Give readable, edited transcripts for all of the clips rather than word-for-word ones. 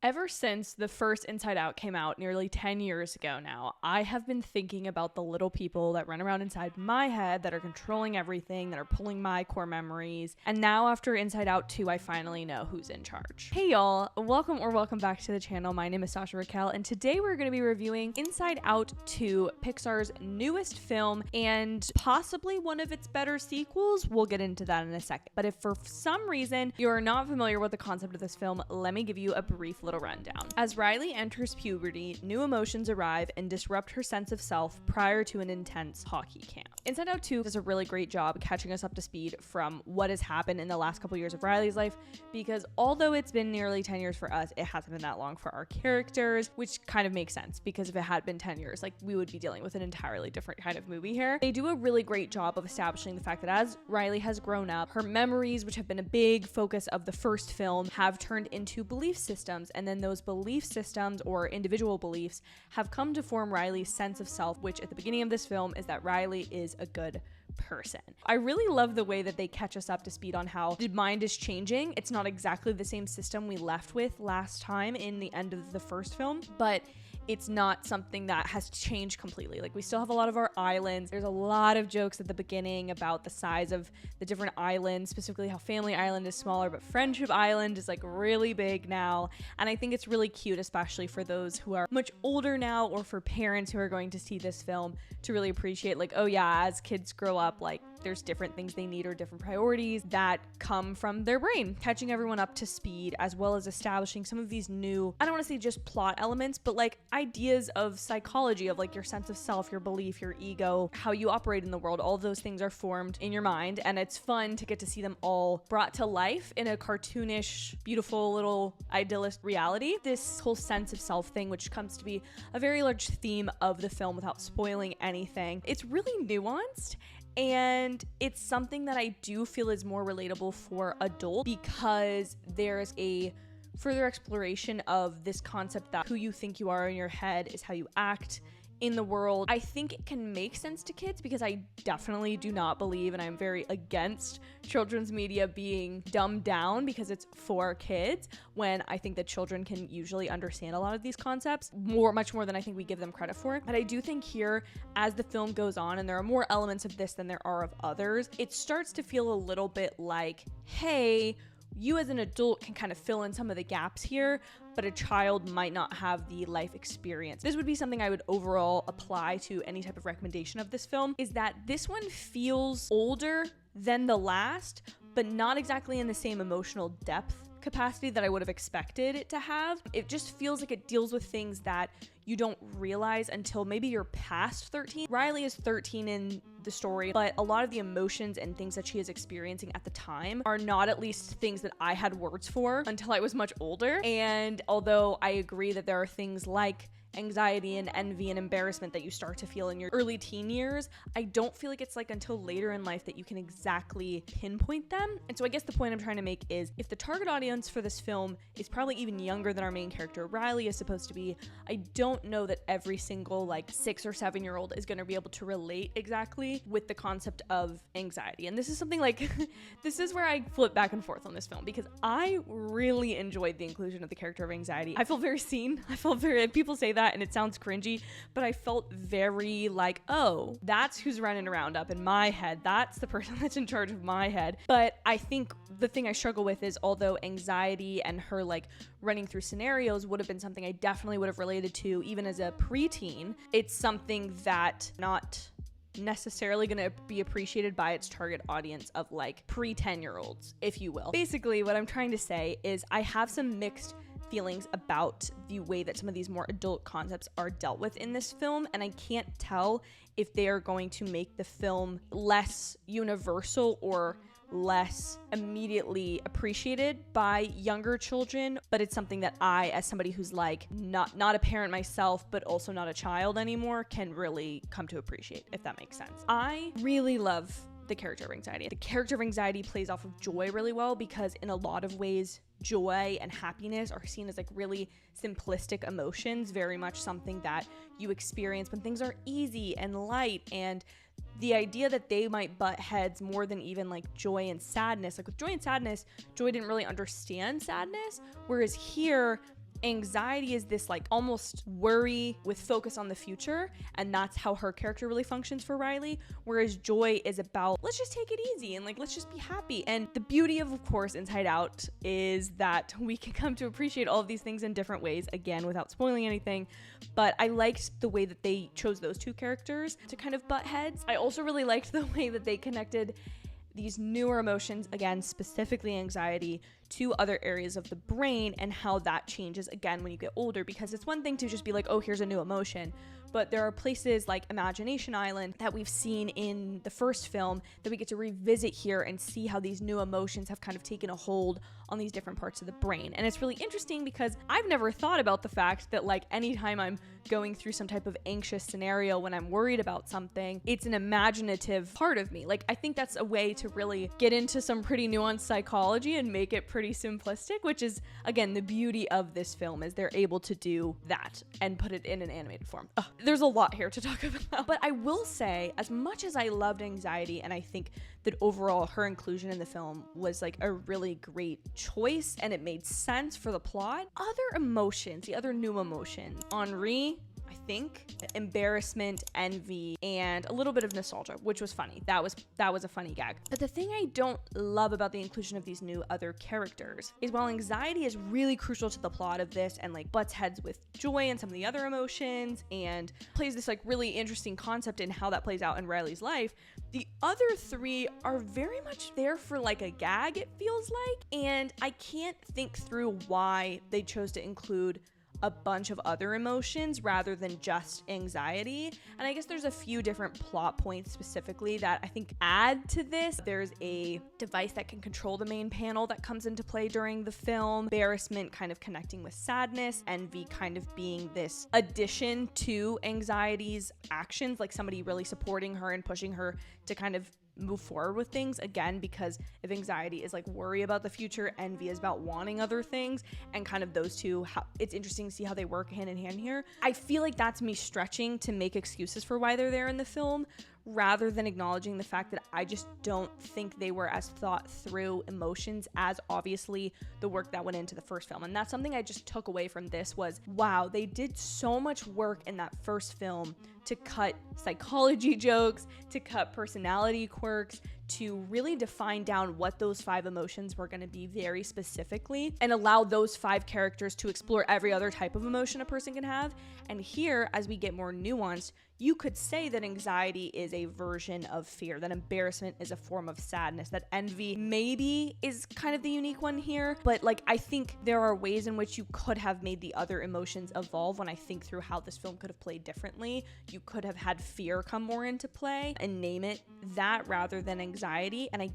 Ever since the first Inside Out came out nearly 10 years ago now, I have been thinking about the little people that run around inside my head that are controlling everything, that are pulling my core memories. And now after Inside Out 2, I finally know who's in charge. Hey y'all, welcome back to the channel. My name is Sasha Raquel, and today we're going to be reviewing Inside Out 2, Pixar's newest film and possibly one of its better sequels. We'll get into that in a second. But if for some reason you're not familiar with the concept of this film, let me give you a brief little rundown. As Riley enters puberty, new emotions arrive and disrupt her sense of self prior to an intense hockey camp. Inside Out 2 does a really great job catching us up to speed from what has happened in the last couple years of Riley's life, because although it's been nearly 10 years for us, it hasn't been that long for our characters, which kind of makes sense because if it had been 10 years, like, we would be dealing with an entirely different kind of movie here. They do a really great job of establishing the fact that as Riley has grown up, her memories, which have been a big focus of the first film, have turned into belief systems, and then those belief systems or individual beliefs have come to form Riley's sense of self, which at the beginning of this film is that Riley is a good person. I really love the way that they catch us up to speed on how the mind is changing. It's not exactly the same system we left with last time in the end of the first film, but it's not something that has changed completely. Like, we still have a lot of our islands. There's a lot of jokes at the beginning about the size of the different islands, specifically how Family Island is smaller, but Friendship Island is like really big now. And I think it's really cute, especially for those who are much older now, or for parents who are going to see this film, to really appreciate, like, oh yeah, as kids grow up, like, there's different things they need or different priorities that come from their brain. Catching everyone up to speed, as well as establishing some of these new, I don't want to say just plot elements, but like ideas of psychology, of like your sense of self, your belief, your ego, how you operate in the world. All of those things are formed in your mind, and it's fun to get to see them all brought to life in a cartoonish, beautiful little idyllic reality. This whole sense of self thing, which comes to be a very large theme of the film without spoiling anything. It's really nuanced, and it's something that I do feel is more relatable for adults, because there's a further exploration of this concept that who you think you are in your head is how you act in the world. I think it can make sense to kids, because I definitely do not believe, and I'm very against children's media being dumbed down because it's for kids, when I think that children can usually understand a lot of these concepts much more than I think we give them credit for. But I do think here, as the film goes on, and there are more elements of this than there are of others, it starts to feel a little bit like, hey, you as an adult can kind of fill in some of the gaps here, but a child might not have the life experience. This would be something I would overall apply to any type of recommendation of this film, is that this one feels older than the last, but not exactly in the same emotional depth capacity that I would have expected it to have. It just feels like it deals with things that you don't realize until maybe you're past 13. Riley is 13 in the story, but a lot of the emotions and things that she is experiencing at the time are not at least things that I had words for until I was much older. And although I agree that there are things like anxiety and envy and embarrassment that you start to feel in your early teen years, I don't feel like it's like until later in life that you can exactly pinpoint them. And so I guess the point I'm trying to make is, if the target audience for this film is probably even younger than our main character Riley is supposed to be, I don't know that every single like 6 or 7 year old is going to be able to relate exactly with the concept of anxiety. And this is something like this is where I flip back and forth on this film, because I really enjoyed the inclusion of the character of anxiety. I felt very seen. I felt very, people say that and it sounds cringy, but I felt very like, oh, that's who's running around up in my head. That's the person that's in charge of my head. But I think the thing I struggle with is, although anxiety and her like running through scenarios would have been something I definitely would have related to even as a preteen, it's something that not necessarily going to be appreciated by its target audience of like pre-10-year-olds, if you will. Basically, what I'm trying to say is I have some mixed feelings about the way that some of these more adult concepts are dealt with in this film, and I can't tell if they are going to make the film less universal or less immediately appreciated by younger children. But it's something that I, as somebody who's like not a parent myself, but also not a child anymore, can really come to appreciate, if that makes sense. I really love the character of anxiety. The character of anxiety plays off of joy really well, because in a lot of ways, joy and happiness are seen as like really simplistic emotions, very much something that you experience when things are easy and light, and the idea that they might butt heads more than even like joy and sadness. Like with joy and sadness, joy didn't really understand sadness, whereas here anxiety is this like almost worry with focus on the future, and that's how her character really functions for Riley, whereas joy is about let's just take it easy and like let's just be happy. And the beauty of course, Inside Out is that we can come to appreciate all of these things in different ways, again without spoiling anything. But I liked the way that they chose those two characters to kind of butt heads. I also really liked the way that they connected these newer emotions, again specifically anxiety, to other areas of the brain, and how that changes again when you get older, because it's one thing to just be like, oh, here's a new emotion, but there are places like Imagination Island that we've seen in the first film that we get to revisit here and see how these new emotions have kind of taken a hold on these different parts of the brain. And it's really interesting because I've never thought about the fact that like anytime I'm going through some type of anxious scenario, when I'm worried about something, it's an imaginative part of me. Like I think that's a way to really get into some pretty nuanced psychology and make it pretty simplistic, which is again the beauty of this film, is they're able to do that and put it in an animated form. There's a lot here to talk about, but I will say, as much as I loved anxiety, and I think that overall her inclusion in the film was like a really great choice and it made sense for the plot, other emotions, the other new emotions, Henri, I think, embarrassment, envy, and a little bit of nostalgia, which was funny. That was a funny gag. But the thing I don't love about the inclusion of these new other characters is while anxiety is really crucial to the plot of this and like butts heads with joy and some of the other emotions and plays this like really interesting concept in how that plays out in Riley's life, the other three are very much there for like a gag, it feels like, and I can't think through why they chose to include a bunch of other emotions rather than just anxiety. And I guess there's a few different plot points specifically that I think add to this. There's a device that can control the main panel that comes into play during the film, embarrassment kind of connecting with sadness, envy kind of being this addition to anxiety's actions, like somebody really supporting her and pushing her to kind of move forward with things, again because if anxiety is like worry about the future, envy is about wanting other things, and kind of those two, it's interesting to see how they work hand in hand here. I feel like that's me stretching to make excuses for why they're there in the film, rather than acknowledging the fact that I just don't think they were as thought through emotions as obviously the work that went into the first film. And that's something I just took away from this was, wow, they did so much work in that first film to cut psychology jokes, to cut personality quirks, to really define down what those 5 emotions were going to be very specifically, and allow those 5 characters to explore every other type of emotion a person can have. And here, as we get more nuanced, you could say that anxiety is a version of fear, that embarrassment is a form of sadness, that envy maybe is kind of the unique one here. But like, I think there are ways in which you could have made the other emotions evolve. When I think through how this film could have played differently, you could have had fear come more into play and name it that rather than anxiety. And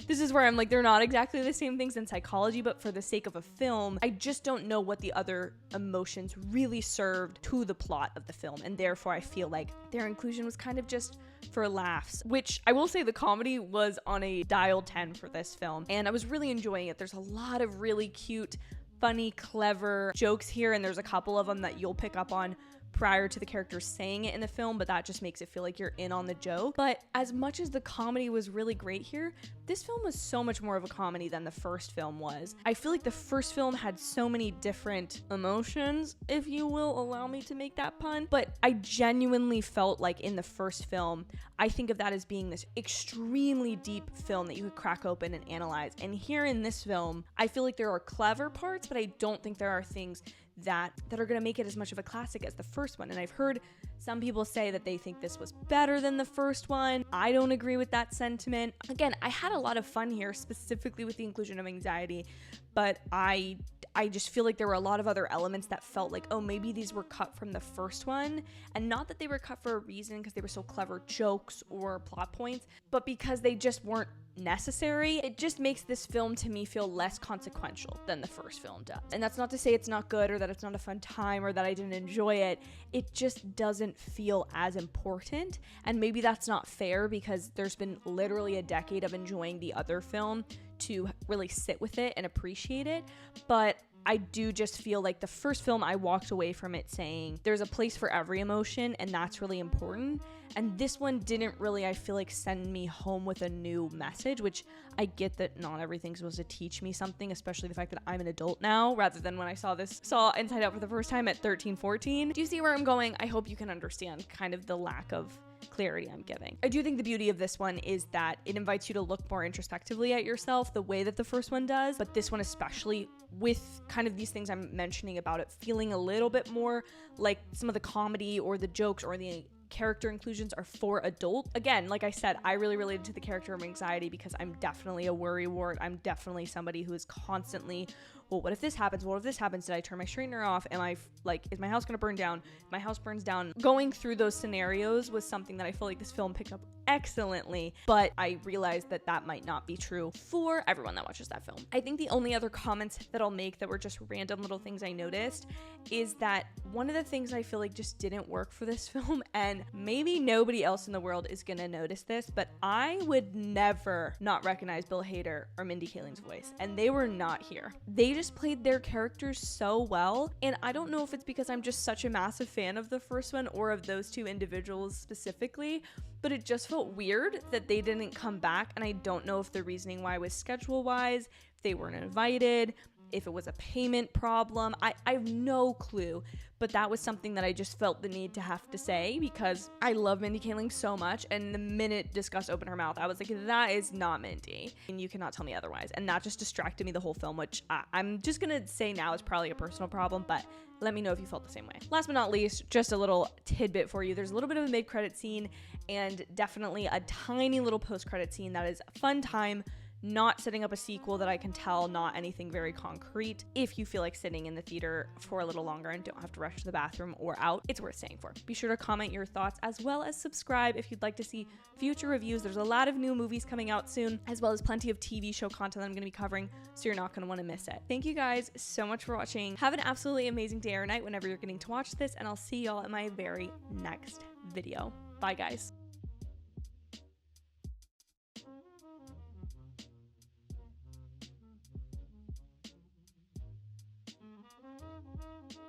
this is where I'm like, they're not exactly the same things in psychology, but for the sake of a film, I just don't know what the other emotions really served to the plot of the film. And therefore, I feel like their inclusion was kind of just for laughs, which I will say the comedy was on a dial 10 for this film. And I was really enjoying it. There's a lot of really cute, funny, clever jokes here. And there's a couple of them that you'll pick up on prior to the characters saying it in the film, but that just makes it feel like you're in on the joke. But as much as the comedy was really great here, this film was so much more of a comedy than the first film was. I feel like the first film had so many different emotions, if you will allow me to make that pun, but I genuinely felt like in the first film, I think of that as being this extremely deep film that you could crack open and analyze. And here in this film, I feel like there are clever parts, but I don't think there are things that are going to make it as much of a classic as the first one. And I've heard some people say that they think this was better than the first one. I don't agree with that sentiment. Again, I had a lot of fun here, specifically with the inclusion of anxiety, but I just feel like there were a lot of other elements that felt like, oh, maybe these were cut from the first one. And not that they were cut for a reason because they were so clever jokes or plot points, but because they just weren't necessary. It just makes this film to me feel less consequential than the first film does. And that's not to say it's not good or that it's not a fun time or that I didn't enjoy it. It just doesn't feel as important. And maybe that's not fair because there's been literally a decade of enjoying the other film to really sit with it and appreciate it. But I do just feel like the first film, I walked away from it saying there's a place for every emotion, and that's really important. And this one didn't really, I feel like, send me home with a new message, which I get that not everything's supposed to teach me something, especially the fact that I'm an adult now, rather than when I saw Inside Out for the first time at 13, 14. Do you see where I'm going? I hope you can understand kind of the lack of clarity I'm giving. I do think the beauty of this one is that it invites you to look more introspectively at yourself the way that the first one does, but this one especially, with kind of these things I'm mentioning about it feeling a little bit more like some of the comedy or the jokes or the character inclusions are for adult. Again, like I said, I really related to the character of anxiety because I'm definitely a worrywart. I'm definitely somebody who is constantly, well, what if this happens? What if this happens? Did I turn my straightener off? Am I is my house gonna burn down? If my house burns down. Going through those scenarios was something that I feel like this film picked up excellently, but I realized that that might not be true for everyone that watches that film. I think the only other comments that I'll make that were just random little things I noticed is that one of the things I feel like just didn't work for this film, and maybe nobody else in the world is gonna notice this, but I would never not recognize Bill Hader or Mindy Kaling's voice, and they were not here. They just played their characters so well, and I don't know if it's because I'm just such a massive fan of the first one or of those two individuals specifically, but it just felt weird that they didn't come back, and I don't know if the reasoning why was schedule-wise, if they weren't invited, if it was a payment problem. I have no clue, but that was something that I just felt the need to have to say because I love Mindy Kaling so much, and the minute Disgust opened her mouth, I was like, that is not Mindy, and you cannot tell me otherwise, and that just distracted me the whole film, which I'm just gonna say now is probably a personal problem, but let me know if you felt the same way. Last but not least, just a little tidbit for you. There's a little bit of a mid-credit scene and definitely a tiny little post-credit scene that is a fun time, not setting up a sequel that I can tell, not anything very concrete. If you feel like sitting in the theater for a little longer and don't have to rush to the bathroom or out, it's worth staying for. Be sure to comment your thoughts as well as subscribe if you'd like to see future reviews. There's a lot of new movies coming out soon, as well as plenty of TV show content that I'm going to be covering, so you're not going to want to miss it. Thank you guys so much for watching. Have an absolutely amazing day or night whenever you're getting to watch this, and I'll see y'all in my very next video. Bye, guys.